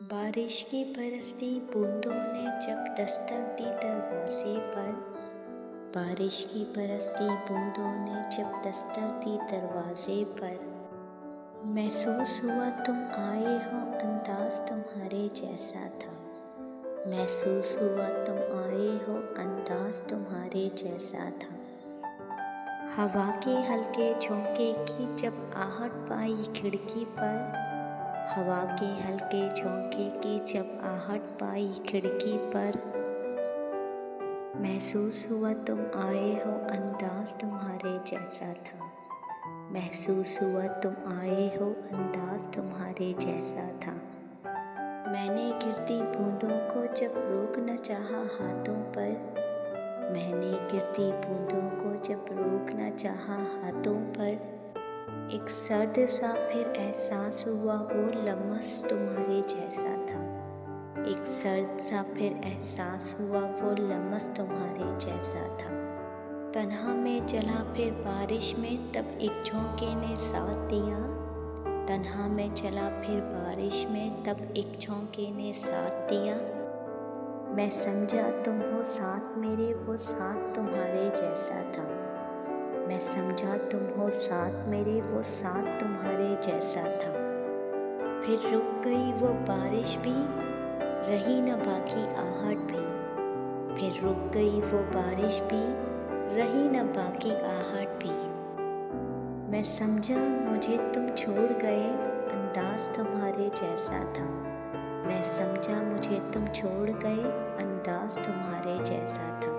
बारिश की बरसती बूंदों ने जब दस्तक दी दरवाजे पर। बारिश की बरसती बूंदों ने जब दस्तक दी दरवाजे पर। महसूस हुआ तुम आए हो, अंदाज तुम्हारे जैसा था। महसूस हुआ तुम आए हो, अंदाज तुम्हारे जैसा था। हवा के हल्के झोंके की जब आहट पाई खिड़की पर। हवा के हल्के झोंके की जब आहट पाई खिड़की पर। महसूस हुआ तुम आए हो, अंदाज तुम्हारे जैसा था। महसूस हुआ तुम आए हो, अंदाज तुम्हारे जैसा था। मैंने गिरती बूंदों को जब रोक न चाहा हाथों पर। मैंने गिरती बूंदों को जब रोक न चाहा हाथों पर। एक सर्द सा फिर एहसास हुआ वो लम्स तुम्हारे जैसा था। एक सर्द सा फिर एहसास हुआ वो लम्स तुम्हारे जैसा था। तन्हा में चला फिर बारिश में तब एक झोंके ने साथ दिया। तन्हा में चला फिर बारिश में तब एक झोंके ने साथ दिया। मैं समझा तुम हो साथ मेरे, वो साथ तुम्हारे जैसा था। मैं समझा तुम हो साथ मेरे, वो साथ तुम्हारे जैसा था। फिर रुक गई वो बारिश भी, रही न बाकी आहट भी। फिर रुक गई वो बारिश भी, रही न बाकी आहट भी। मैं समझा मुझे तुम छोड़ गए, अंदाज तुम्हारे जैसा था। मैं समझा मुझे तुम छोड़ गए, अंदाज तुम्हारे जैसा था।